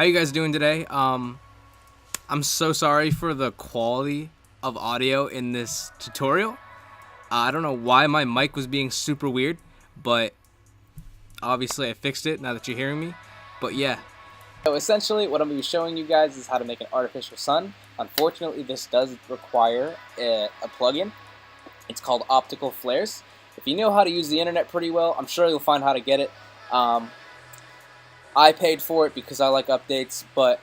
How you guys doing today? I'm so sorry for the quality of audio in this tutorial. I don't know why my mic was being super weird, but obviously I fixed it now that you're hearing me. But yeah. So essentially what I'm going to be showing you guys is how to make an artificial sun. Unfortunately, this does require a plugin. It's called Optical Flares. If you know how to use the internet pretty well, I'm sure you'll find how to get it. I paid for it because I like updates, but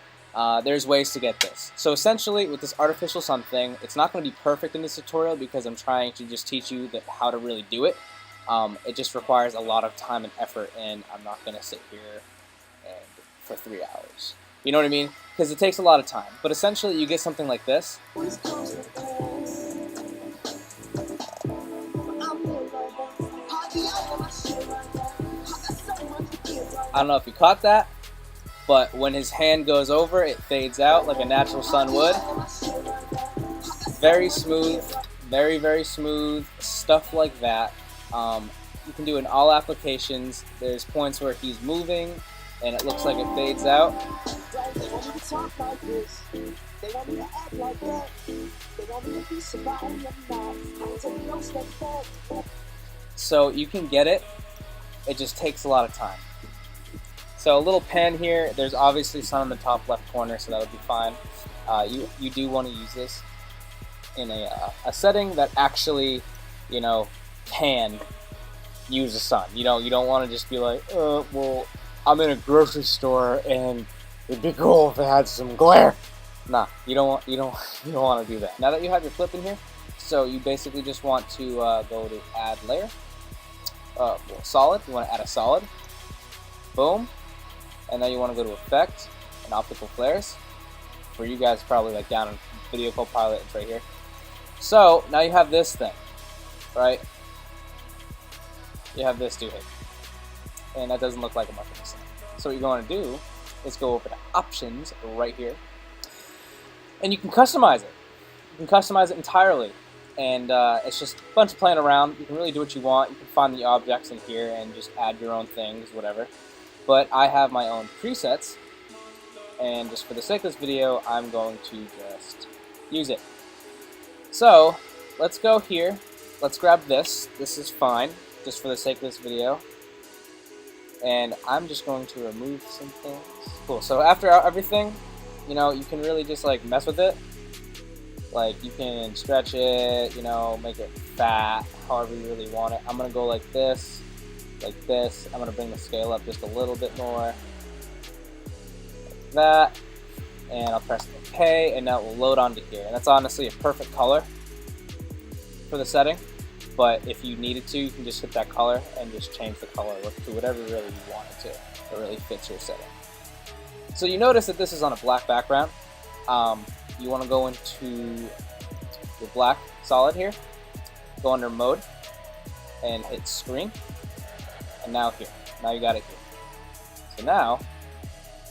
there's ways to get this. So essentially, with this artificial sun thing, it's not going to be perfect in this tutorial because I'm trying to just teach you how to really do it. It just requires a lot of time and effort, and I'm not going to sit here for 3 hours. You know what I mean? Because it takes a lot of time. But essentially, you get something like this. I don't know if you caught that, but when his hand goes over, it fades out like a natural sun would. Very smooth, very, very smooth, stuff like that. You can do it in all applications. There's points where he's moving, and it looks like it fades out. So you can get it. It just takes a lot of time. So a little pen here, there's obviously sun in the top left corner, so that would be fine. You do want to use this in a setting that actually, can use the sun. You don't want to just be like, well, I'm in a grocery store and it'd be cool if it had some glare. Nah, you don't want to do that. Now that you have your clip in here, so you basically just want to go to add layer. Solid. You want to add a solid. Boom. And then you want to go to Effect and Optical Flares. For you guys, probably like down in Video Copilot, it's right here. So now you have this thing, right? You have this dude here, and that doesn't look like a much of a sun. So what you're going to do is go over to Options right here, and you can customize it. You can customize it entirely, and it's just a bunch of playing around. You can really do what you want. You can find the objects in here and just add your own things, whatever. But I have my own presets, and just for the sake of this video, I'm going to just use it. So let's go here. Let's grab this. This is fine, just for the sake of this video. And I'm just going to remove some things. Cool. So after everything, you can really just like mess with it. Like you can stretch it, make it fat, however you really want it. I'm gonna go like this. Like this. I'm going to bring the scale up just a little bit more. Like that. And I'll press OK, and now it will load onto here. And that's honestly a perfect color for the setting. But if you needed to, you can just hit that color and just change the color to whatever really you want it to. That really fits your setting. So you notice that this is on a black background. You want to go into your black solid here. Go under Mode and hit Screen. And now here. Now you got it here. So now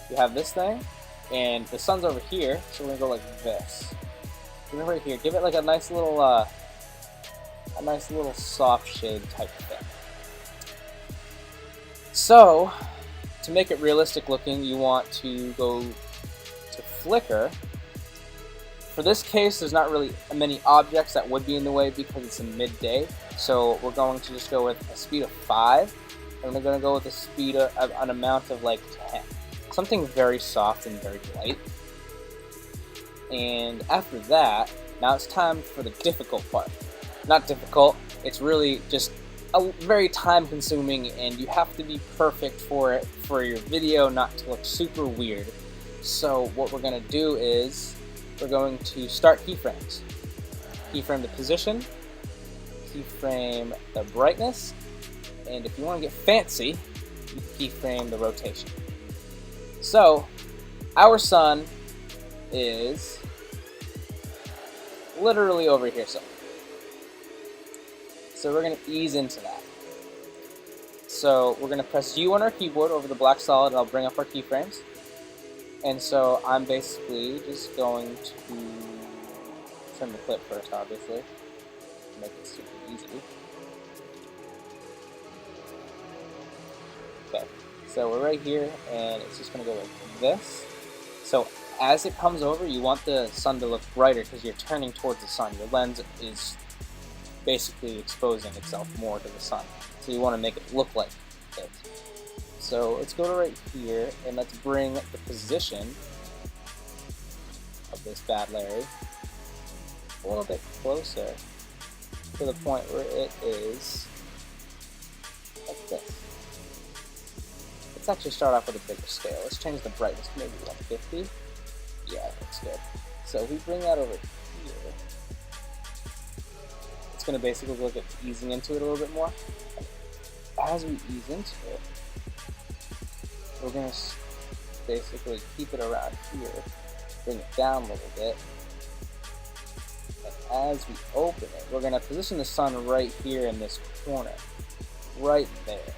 you have this thing, and the sun's over here, so we're gonna go like this. Give it right here. Give it like a nice little soft shade type of thing. So to make it realistic looking, you want to go to Flicker. For this case, there's not really many objects that would be in the way because it's in midday. So we're going to just go with a speed of 5. And we're going to go with a speed of an amount of like 10. Something very soft and very light. And after that, now it's time for the difficult part. Not difficult, it's really just very time consuming, and you have to be perfect for it for your video not to look super weird. So what we're going to do is we're going to start keyframes. Keyframe the position, keyframe the brightness, and if you want to get fancy, you keyframe the rotation. So our sun is literally over here somewhere. So we're going to ease into that. So we're going to press U on our keyboard over the black solid, and I'll bring up our keyframes. And so I'm basically just going to trim the clip first, obviously, to make it super easy. Okay, so we're right here, and it's just going to go like this. So as it comes over, you want the sun to look brighter because you're turning towards the sun. Your lens is basically exposing itself more to the sun. So you want to make it look like it. So let's go to right here and let's bring the position of this bad Larry a little bit closer to the point where it is like this. Let's actually start off with a bigger scale. Let's change the brightness to maybe 150. Yeah, that looks good. So we bring that over here. It's going to basically look at easing into it a little bit more. As we ease into it, we're going to basically keep it around here, bring it down a little bit, and as we open it, we're going to position the sun right here in this corner, right there.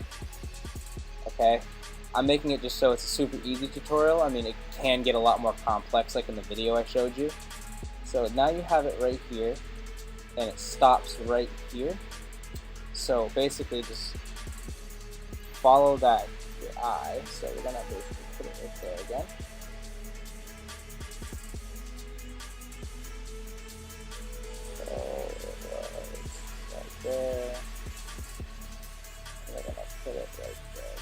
Okay, I'm making it just so it's a super easy tutorial. I mean, it can get a lot more complex like in the video I showed you. So now you have it right here, and it stops right here. So basically just follow that your eye. So we're gonna basically put it right there again. So right there. And we're gonna put it right there again.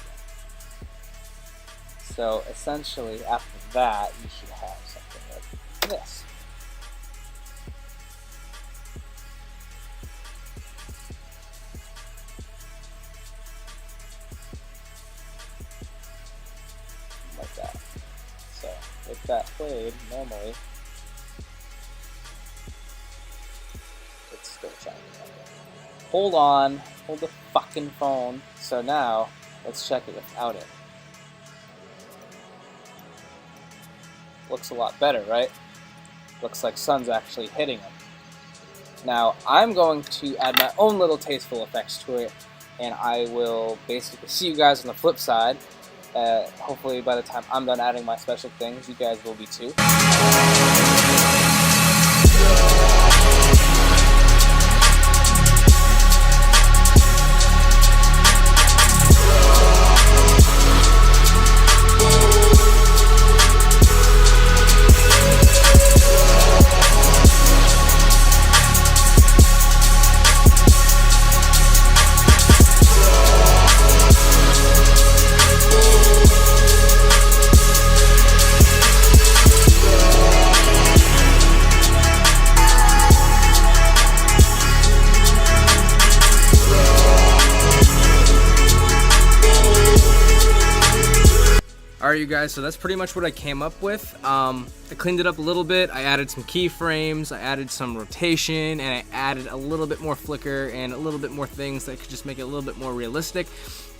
So essentially after that you should have something like this. Like that. So with that played, normally it's still shining. Hold on, hold the fucking phone. So now let's check it without it. Looks a lot better, right? Looks like sun's actually hitting them. Now I'm going to add my own little tasteful effects to it, and I will basically see you guys on the flip side. Hopefully by the time I'm done adding my special things, you guys will be too. Alright you guys, so that's pretty much what I came up with. I cleaned it up a little bit, I added some keyframes, I added some rotation, and I added a little bit more flicker and a little bit more things that could just make it a little bit more realistic.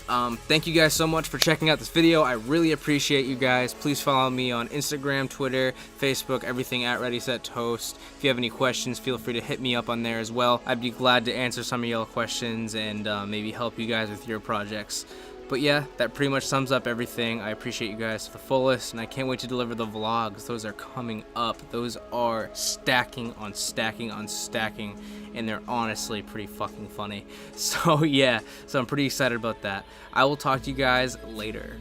Thank you guys so much for checking out this video. I really appreciate you guys. Please follow me on Instagram, Twitter, Facebook, everything at ReadySetToast. If you have any questions, feel free to hit me up on there as well. I'd be glad to answer some of your questions and maybe help you guys with your projects. But yeah, that pretty much sums up everything. I appreciate you guys to the fullest, and I can't wait to deliver the vlogs. Those are coming up. Those are stacking on stacking on stacking, and they're honestly pretty fucking funny. So yeah, so I'm pretty excited about that. I will talk to you guys later.